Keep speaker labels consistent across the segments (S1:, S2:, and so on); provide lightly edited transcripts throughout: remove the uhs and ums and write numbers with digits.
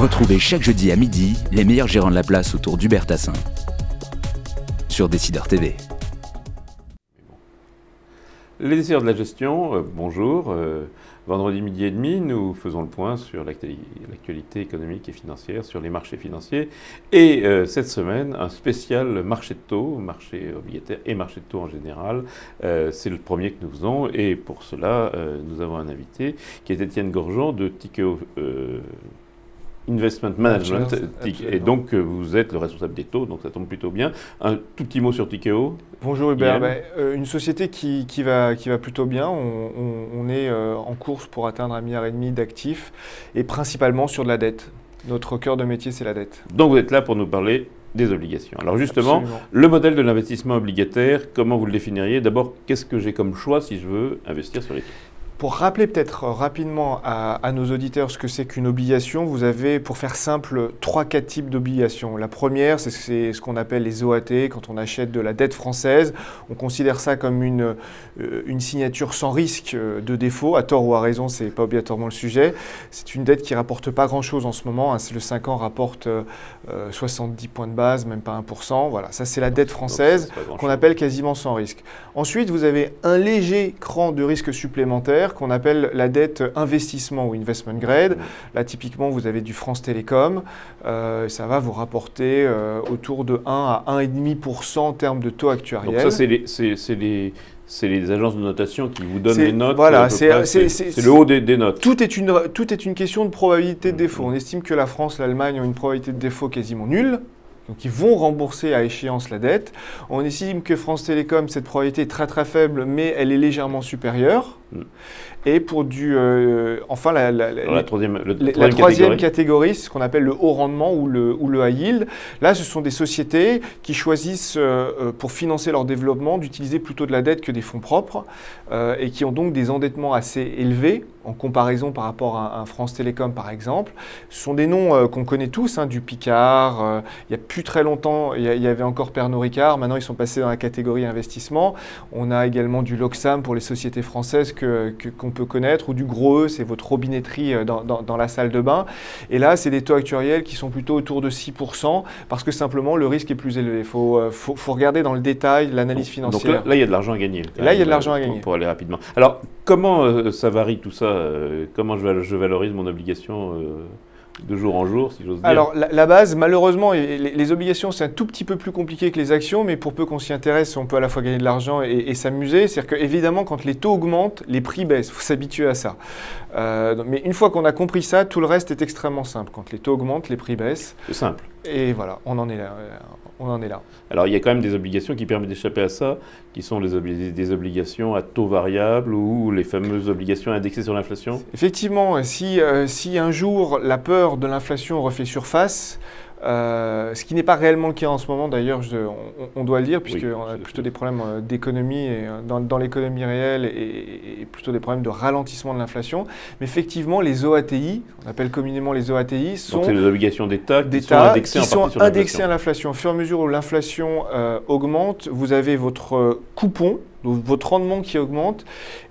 S1: Retrouvez chaque jeudi à midi les meilleurs gérants de la place autour d'Hubert Tassin sur Décideur TV.
S2: Les décideurs de la gestion, bonjour. Vendredi midi et demi, nous faisons le point sur l'actualité économique et financière, sur les marchés financiers. Et cette semaine, un spécial marché de taux, marché obligataire et marché de taux en général. C'est le premier que nous faisons. Et pour cela, nous avons un invité qui est Étienne Gorgeon de Tikehau Investment Management. Et donc, vous êtes le responsable des taux, donc ça tombe plutôt bien. Un tout petit mot sur Tikehau.
S3: Bonjour Hubert. Une société qui va plutôt bien. On est en course pour atteindre 1,5 milliard d'actifs et principalement sur de la dette. Notre cœur de métier, c'est la dette.
S2: Donc, vous êtes là pour nous parler des obligations. Alors justement,
S3: Absolument.
S2: Le modèle de l'investissement obligataire, comment vous le définiriez? D'abord, qu'est-ce que j'ai comme choix si je veux investir sur les taux?
S3: Pour rappeler peut-être rapidement à nos auditeurs ce que c'est qu'une obligation, vous avez, pour faire simple, 3-4 types d'obligations. La première, c'est ce qu'on appelle les OAT. Quand on achète de la dette française, on considère ça comme une signature sans risque de défaut. À tort ou à raison, ce n'est pas obligatoirement le sujet. C'est une dette qui ne rapporte pas grand-chose en ce moment. Le 5 ans rapporte 70 points de base, même pas 1%. Voilà, ça c'est la dette française qu'on appelle quasiment sans risque. Ensuite, vous avez un léger cran de risque supplémentaire qu'on appelle la dette investissement ou investment grade. Là, typiquement, vous avez du France Télécom. Ça va vous rapporter autour de 1 à 1,5% en termes de taux actuariels.
S2: Donc ça, c'est les agences de notation qui vous donnent les notes.
S3: Voilà,
S2: c'est le haut des notes.
S3: Tout est une question de probabilité de défaut. On estime que la France, l'Allemagne ont une probabilité de défaut quasiment nulle. Donc, ils vont rembourser à échéance la dette. On estime que France Télécom, cette probabilité est très très faible, mais elle est légèrement supérieure. Et pour enfin, la troisième catégorie, c'est ce qu'on appelle le haut rendement ou le high yield. Là, ce sont des sociétés qui choisissent, pour financer leur développement, d'utiliser plutôt de la dette que des fonds propres et qui ont donc des endettements assez élevés en comparaison par rapport à un France Télécom, par exemple. Ce sont des noms qu'on connaît tous, du Picard. Il n'y a plus très longtemps, il y avait encore Pernod Ricard. Maintenant, ils sont passés dans la catégorie investissement. On a également du Loxam pour les sociétés françaises qu'on peut connaître, ou du Gros E, c'est votre robinetterie dans la salle de bain. Et là, c'est des taux actuariels qui sont plutôt autour de 6%, parce que simplement, le risque est plus élevé. Il faut regarder dans le détail l'analyse financière.
S2: Donc là, il y a de l'argent à gagner.
S3: Là, il y a de l'argent à gagner.
S2: Pour aller rapidement. Alors, comment ça varie tout ça? Comment je valorise mon obligation de jour en jour, si j'ose dire?
S3: Alors, la base, malheureusement, les obligations, c'est un tout petit peu plus compliqué que les actions, mais pour peu qu'on s'y intéresse, on peut à la fois gagner de l'argent et s'amuser. C'est-à-dire qu'évidemment, quand les taux augmentent, les prix baissent. Il faut s'habituer à ça. Mais une fois qu'on a compris ça, tout le reste est extrêmement simple. Quand les taux augmentent, les prix baissent.
S2: C'est simple.
S3: Et voilà, on en est là.
S2: Alors, il y a quand même des obligations qui permettent d'échapper à ça, qui sont des obligations à taux variable ou les fameuses obligations indexées sur l'inflation.
S3: Effectivement, si un jour la peur de l'inflation refait surface, ce qui n'est pas réellement le cas en ce moment, d'ailleurs, on doit le dire, puisqu'on a plutôt des problèmes d'économie dans l'économie réelle et plutôt des problèmes de ralentissement de l'inflation. Mais effectivement, les OATI, on appelle communément les OATI, sont
S2: des obligations d'État qui sont indexées
S3: à l'inflation. Au fur et à mesure où l'inflation augmente, vous avez votre coupon, donc votre rendement qui augmente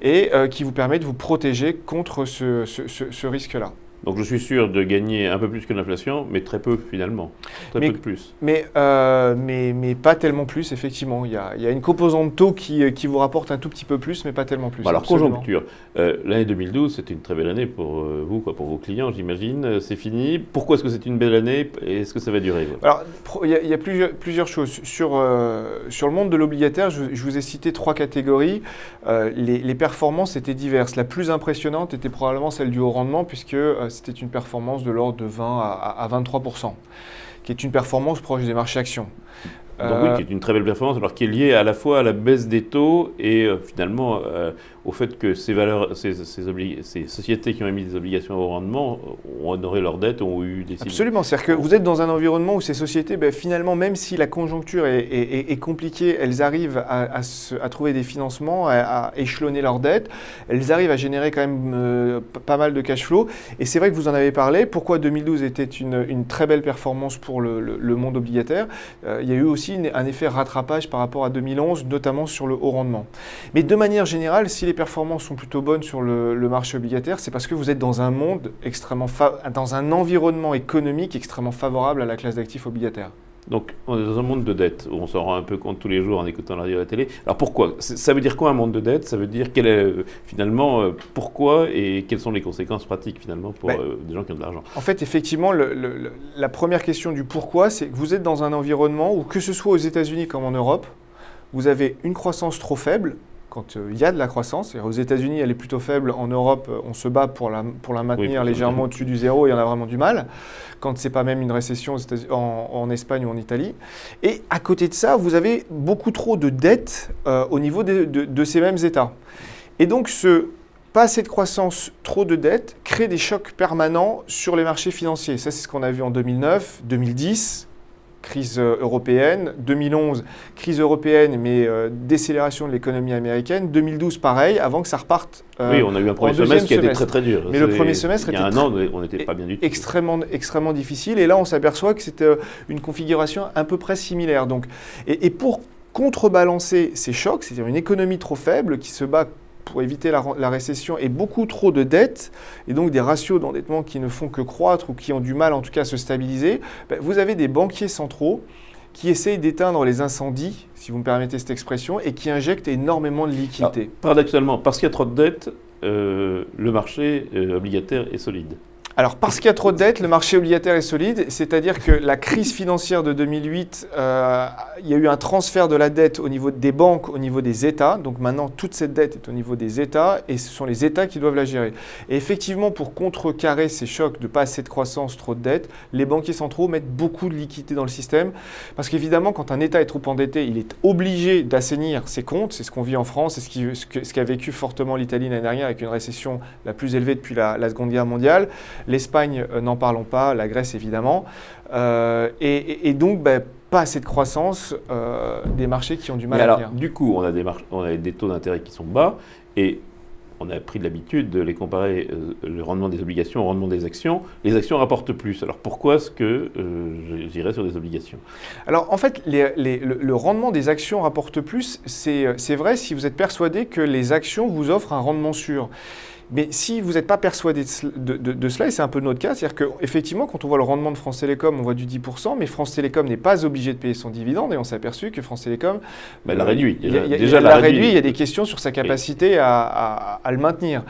S3: et qui vous permet de vous protéger contre ce risque-là.
S2: Donc je suis sûr de gagner un peu plus que l'inflation, mais très peu finalement, peu de plus.
S3: Mais pas tellement plus, effectivement. Il y a une composante taux qui vous rapporte un tout petit peu plus, mais pas tellement plus.
S2: Bon, alors conjoncture, l'année 2012, c'était une très belle année pour vous, pour vos clients, j'imagine. C'est fini. Pourquoi est-ce que c'est une belle année et est-ce que ça va durer?
S3: Alors, il y a plusieurs choses. Sur le monde de l'obligataire, je vous ai cité 3 catégories. Les performances étaient diverses. La plus impressionnante était probablement celle du haut rendement, puisque c'était une performance de l'ordre de 20 à 23%, qui est une performance proche des marchés actions.
S2: Donc oui, qui est une très belle performance, alors qui est liée à la fois à la baisse des taux et finalement au fait que ces sociétés qui ont émis des obligations à haut rendement ont honoré leurs dettes, ont eu des...
S3: Absolument, c'est-à-dire que vous êtes dans un environnement où ces sociétés, finalement, même si la conjoncture est compliquée, elles arrivent à trouver des financements, à échelonner leurs dettes, elles arrivent à générer quand même pas mal de cash flow. Et c'est vrai que vous en avez parlé, pourquoi 2012 était une très belle performance pour le monde obligataire. Il y a eu aussi un effet rattrapage par rapport à 2011, notamment sur le haut rendement. Mais de manière générale, si les performances sont plutôt bonnes sur le marché obligataire, c'est parce que vous êtes dans un monde dans un environnement économique extrêmement favorable à la classe d'actifs obligataires.
S2: Donc, on est dans un monde de dette, où on s'en rend un peu compte tous les jours en écoutant la radio et la télé. Alors pourquoi? Ça veut dire quoi un monde de dette? Ça veut dire finalement pourquoi et quelles sont les conséquences pratiques finalement pour des gens qui ont de l'argent?
S3: En fait, effectivement, la première question du pourquoi, c'est que vous êtes dans un environnement où, que ce soit aux États-Unis comme en Europe, vous avez une croissance trop faible. Quand il y a de la croissance, aux États-Unis elle est plutôt faible, en Europe on se bat pour la maintenir légèrement au-dessus du zéro et on a vraiment du mal, quand ce n'est pas même une récession en Espagne ou en Italie. Et à côté de ça, vous avez beaucoup trop de dettes au niveau de ces mêmes États. Et donc pas assez de croissance, trop de dettes, crée des chocs permanents sur les marchés financiers. Ça c'est ce qu'on a vu en 2009, 2010, crise européenne, 2011, crise européenne, mais décélération de l'économie américaine, 2012, pareil, avant que ça reparte.
S2: Oui, on a eu un premier semestre qui a été très très dur.
S3: Mais le premier semestre était
S2: on n'était pas bien du tout.
S3: Extrêmement difficile, et là on s'aperçoit que c'était une configuration à peu près similaire. Donc, et pour contrebalancer ces chocs, c'est-à-dire une économie trop faible qui se bat pour éviter la récession et beaucoup trop de dettes, et donc des ratios d'endettement qui ne font que croître ou qui ont du mal en tout cas à se stabiliser, vous avez des banquiers centraux qui essayent d'éteindre les incendies, si vous me permettez cette expression, et qui injectent énormément de liquidités.
S2: Alors, paradoxalement, parce qu'il y a trop de dettes, le marché obligataire est solide.
S3: Alors, parce qu'il y a trop de dettes, le marché obligataire est solide, c'est-à-dire que la crise financière de 2008, il y a eu un transfert de la dette au niveau des banques, au niveau des États. Donc maintenant, toute cette dette est au niveau des États et ce sont les États qui doivent la gérer. Et effectivement, pour contrecarrer ces chocs de pas assez de croissance, trop de dettes, les banquiers centraux mettent beaucoup de liquidités dans le système. Parce qu'évidemment, quand un État est trop endetté, il est obligé d'assainir ses comptes. C'est ce qu'on vit en France, c'est ce qu'a vécu fortement l'Italie l'année dernière avec une récession la plus élevée depuis la Seconde Guerre mondiale. L'Espagne, n'en parlons pas, la Grèce évidemment, et donc pas assez de croissance des marchés qui ont du mal à venir.
S2: Du coup, on a des taux d'intérêt qui sont bas et on a pris l'habitude de les comparer, le rendement des obligations au rendement des actions. Les actions rapportent plus. Alors pourquoi est-ce que j'irais sur des obligations?
S3: Alors en fait, le rendement des actions rapporte plus, c'est vrai si vous êtes persuadé que les actions vous offrent un rendement sûr. Mais si vous n'êtes pas persuadé de cela, et c'est un peu notre cas, c'est-à-dire qu'effectivement, quand on voit le rendement de France Télécom, on voit du 10%, mais France Télécom n'est pas obligé de payer son dividende, et on s'est aperçu que France Télécom
S2: l'a réduit.
S3: Il y a des questions sur sa capacité à le maintenir.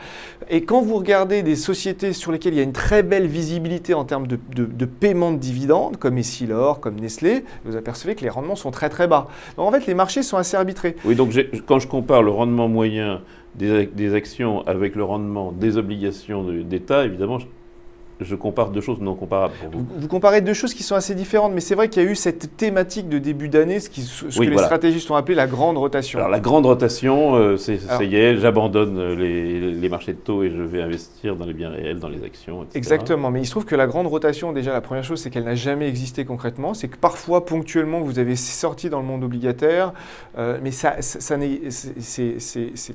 S3: Et quand vous regardez des sociétés sur lesquelles il y a une très belle visibilité en termes de paiement de dividendes, comme Essilor, comme Nestlé, vous apercevez que les rendements sont très très bas. Donc en fait, les marchés sont assez arbitrés.
S2: Oui, donc quand je compare le rendement moyen des actions avec le rendement des obligations d'État, évidemment, je compare deux choses non comparables pour vous.
S3: Vous comparez deux choses qui sont assez différentes, mais c'est vrai qu'il y a eu cette thématique de début d'année, ce que les stratégistes ont appelé la grande rotation.
S2: Alors la grande rotation, ça y est, j'abandonne les marchés de taux et je vais investir dans les biens réels, dans les actions, etc. Exactement,
S3: mais il se trouve que la grande rotation, déjà la première chose, c'est qu'elle n'a jamais existé concrètement. C'est que parfois, ponctuellement, vous avez sorti dans le monde obligataire, mais c'est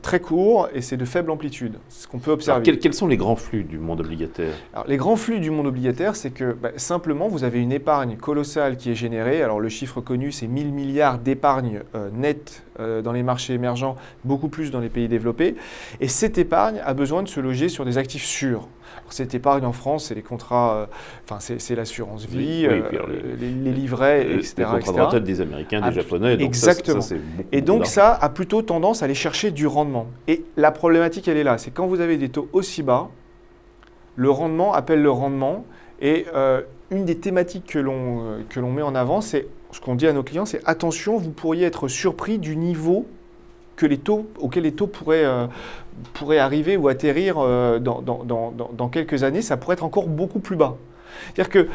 S3: très court et c'est de faible amplitude. C'est ce qu'on peut observer.
S2: Alors, quels sont les grands flux du monde obligataire?
S3: Alors, les grands flux du monde obligataire, c'est que simplement, vous avez une épargne colossale qui est générée. Alors, le chiffre connu, c'est 1000 milliards d'épargne nette dans les marchés émergents, beaucoup plus dans les pays développés. Et cette épargne a besoin de se loger sur des actifs sûrs. Alors, cette épargne en France, c'est les contrats, c'est l'assurance vie, les livrets, etc.
S2: Les contrats de retraite des Américains, des Japonais. Donc
S3: exactement.
S2: Ça,
S3: et donc, ça a plutôt tendance à aller chercher du rendement. Et la problématique, elle est là. C'est quand vous avez des taux aussi bas, le rendement appelle le rendement, et une des thématiques que l'on met en avant, c'est ce qu'on dit à nos clients, c'est attention, vous pourriez être surpris du niveau auquel les taux pourraient arriver ou atterrir dans quelques années. Ça pourrait être encore beaucoup plus bas. C'est-à-dire que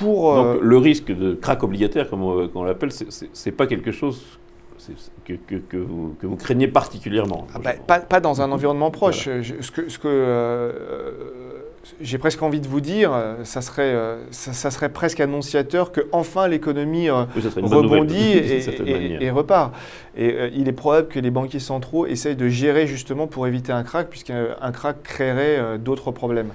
S2: donc le risque de krach obligataire, comme on l'appelle, c'est pas quelque chose que vous craignez particulièrement?
S3: Pas dans un environnement proche. Voilà. Ce que j'ai presque envie de vous dire, ça serait presque annonciateur que enfin l'économie rebondit et repart. Et il est probable que les banquiers centraux essayent de gérer justement pour éviter un krach, puisqu'un krach créerait d'autres problèmes.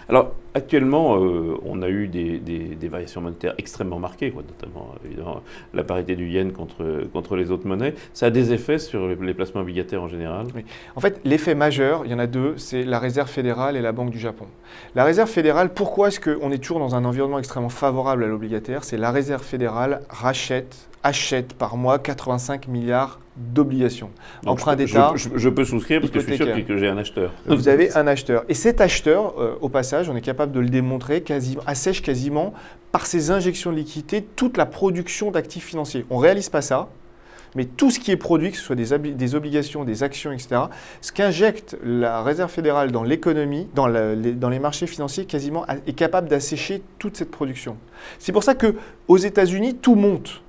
S2: Alors, actuellement, on a eu des variations monétaires extrêmement marquées, quoi, notamment évidemment la parité du yen contre les autres monnaies. Ça a des effets sur les placements obligataires en général?
S3: Oui. En fait, l'effet majeur, il y en a deux, c'est la Réserve fédérale et la Banque du Japon. La Réserve fédérale, pourquoi est-ce qu'on est toujours dans un environnement extrêmement favorable à l'obligataire? C'est la Réserve fédérale achète par mois 85 milliards d'obligations. Emprunt d'État.
S2: Je peux souscrire parce que je suis sûr que j'ai un acheteur.
S3: Vous avez un acheteur. Et cet acheteur, au passage, on est capable de le démontrer, assèche quasiment par ses injections de liquidités toute la production d'actifs financiers. On ne réalise pas ça, mais tout ce qui est produit, que ce soit des obligations, des actions, etc., ce qu'injecte la Réserve fédérale dans l'économie, dans les marchés financiers, quasiment est capable d'assécher toute cette production. C'est pour ça qu'aux États-Unis, tout monte.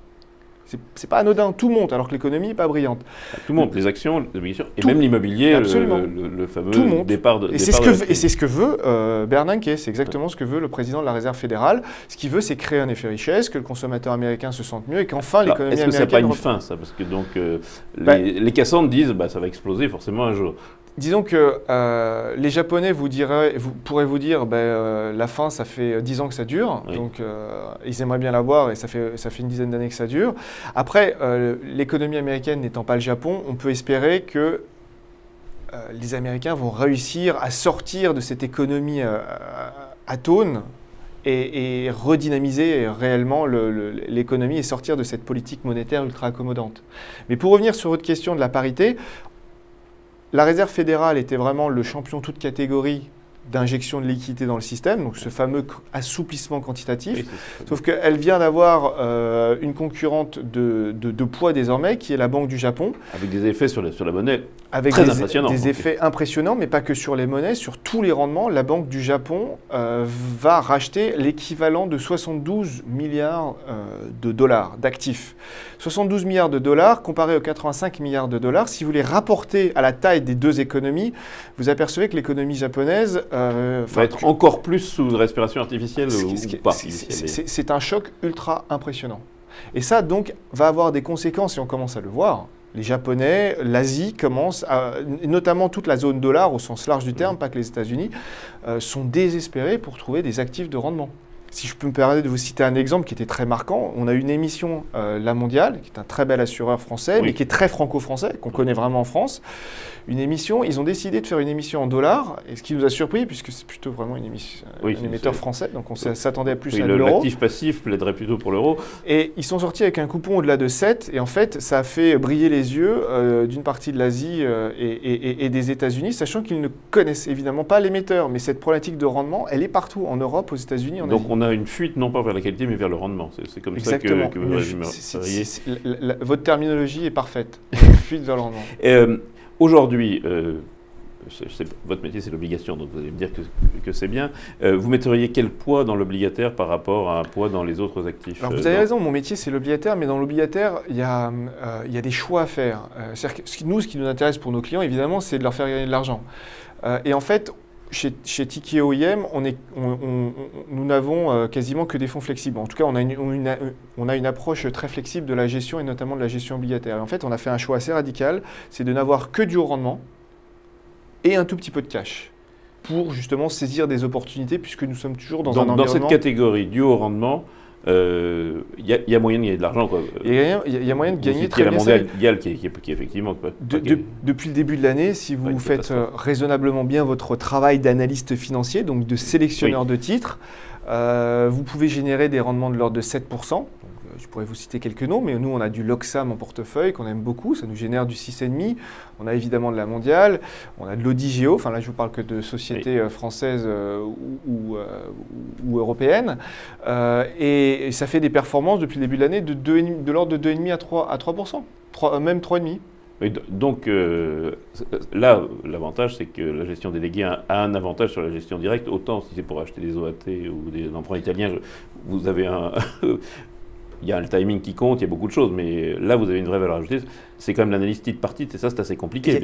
S3: C'est pas anodin, tout monte, alors que l'économie n'est pas brillante.
S2: Tout monte, les actions, les obligations, et même l'immobilier, le fameux départ de...
S3: Et c'est ce que veut Bernanke, c'est exactement ce que veut le président de la Réserve fédérale. Ce qu'il veut, c'est créer un effet richesse, que le consommateur américain se sente mieux, et qu'enfin l'économie américaine...
S2: Est-ce que ça n'a pas une fin, ça? Parce que donc, les Cassandres disent, ça va exploser forcément un jour.
S3: Disons que les Japonais pourraient vous dire la fin, ça fait 10 ans que ça dure, oui. Donc ils aimeraient bien la voir et ça fait une dizaine d'années que ça dure. Après, l'économie américaine n'étant pas le Japon, on peut espérer que les Américains vont réussir à sortir de cette économie atone et redynamiser réellement l'économie et sortir de cette politique monétaire ultra accommodante. Mais pour revenir sur votre question de la parité, la Réserve fédérale était vraiment le champion toute catégorie d'injection de liquidité dans le système, donc ce fameux assouplissement quantitatif, oui, sauf qu'elle vient d'avoir une concurrente de poids désormais, qui est la Banque du Japon.
S2: Avec des effets sur la monnaie
S3: avec
S2: très impressionnants.
S3: Des effets impressionnants, mais pas que sur les monnaies, sur tous les rendements. La Banque du Japon va racheter l'équivalent de 72 milliards de dollars d'actifs. 72 milliards de dollars comparé aux 85 milliards de dollars, si vous les rapportez à la taille des deux économies, vous apercevez que l'économie japonaise
S2: va être encore plus sous respiration artificielle ou pas.
S3: C'est un choc ultra impressionnant. Et ça, donc, va avoir des conséquences, et on commence à le voir. Les Japonais, l'Asie commence, notamment toute la zone dollar au sens large du terme, pas que les États-Unis, sont désespérés pour trouver des actifs de rendement. Si je peux me permettre de vous citer un exemple qui était très marquant, on a une émission, La Mondiale, qui est un très bel assureur français, oui, mais qui est très franco-français, qu'on connaît vraiment en France. Une émission, ils ont décidé de faire une émission en dollars, et ce qui nous a surpris, puisque c'est plutôt vraiment une émission, un émetteur français, donc on s'attendait plus à l'euro.
S2: L'actif passif plaiderait plutôt pour l'euro.
S3: Et ils sont sortis avec un coupon au-delà de 7, et en fait, ça a fait briller les yeux d'une partie de l'Asie et des États-Unis, sachant qu'ils ne connaissent évidemment pas l'émetteur, mais cette problématique de rendement, elle est partout, en Europe, aux États-Unis, en Asie.
S2: Donc on a une fuite non pas vers la qualité, mais vers le rendement. C'est comme
S3: exactement.
S2: Ça que vous résumeriez.
S3: Votre terminologie est parfaite. Fuite vers le rendement.
S2: Aujourd'hui, votre métier, c'est l'obligation, donc vous allez me dire que c'est bien. Vous metteriez quel poids dans l'obligataire par rapport à un poids dans les autres actifs?
S3: Alors vous avez raison, mon métier, c'est l'obligataire, mais dans l'obligataire, il y a des choix à faire. C'est-à-dire que ce qui nous intéresse pour nos clients, évidemment, c'est de leur faire gagner de l'argent. Et en fait, chez Tikehau OIM, nous n'avons quasiment que des fonds flexibles. En tout cas, on a une approche très flexible de la gestion et notamment de la gestion obligataire. Et en fait, on a fait un choix assez radical, c'est de n'avoir que du haut rendement et un tout petit peu de cash pour justement saisir des opportunités puisque nous sommes toujours dans un environnement...
S2: Dans cette catégorie du haut rendement, il y a moyen de gagner de l'argent.
S3: Il y a moyen de gagner très bien.
S2: La mondiale qui effectivement...
S3: Depuis le début de l'année, si vous faites raisonnablement bien votre travail d'analyste financier, donc de sélectionneur de titres, vous pouvez générer des rendements de l'ordre de 7%. Je pourrais vous citer quelques noms, mais nous, on a du Loxam en portefeuille qu'on aime beaucoup, ça nous génère du 6,5. On a évidemment de la mondiale, on a de l'Odigeo, enfin là, je ne vous parle que de sociétés françaises ou européennes. Et ça fait des performances depuis le début de l'année de l'ordre de 2,5 à 3%, même 3,5%.
S2: Oui, donc là, l'avantage, c'est que la gestion déléguée a un avantage sur la gestion directe. Autant si c'est pour acheter des OAT ou des emprunts italiens, vous avez un... Il y a le timing qui compte, il y a beaucoup de choses, mais là, vous avez une vraie valeur ajoutée. C'est quand même l'analyse titre par titre, et ça, c'est assez compliqué.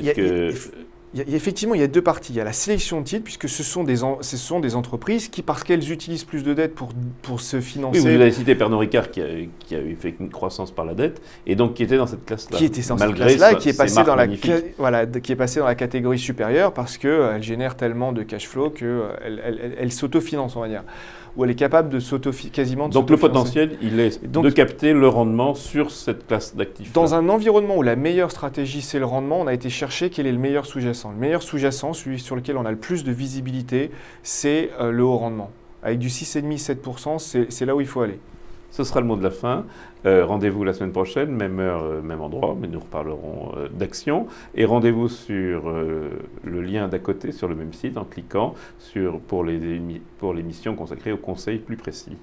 S3: Effectivement, il y a deux parties. Il y a la sélection de titres, puisque ce sont des entreprises qui, parce qu'elles utilisent plus de dettes pour se financer...
S2: Oui, vous avez cité Pernod Ricard qui a eu fait une croissance par la dette, et donc qui était dans cette classe-là.
S3: Qui était dans cette classe-là, qui est passé qui est passé dans la catégorie supérieure parce qu'elle génère tellement de cash flow qu'elle s'autofinance, on va dire. Ou elle est capable de quasiment de
S2: donc le potentiel, il est de capter le rendement sur cette classe d'actifs.
S3: Dans un environnement où la meilleure stratégie, c'est le rendement, on a été chercher quel est le meilleur sous-jacent. Le meilleur sous-jacent, celui sur lequel on a le plus de visibilité, c'est le haut rendement. Avec du 6,5-7%, c'est là où il faut aller.
S2: Ce sera le mot de la fin. Rendez-vous la semaine prochaine, même heure, même endroit, mais nous reparlerons d'actions. Et rendez-vous sur le lien d'à côté, sur le même site, en cliquant pour l'émission consacrée aux conseils plus précis.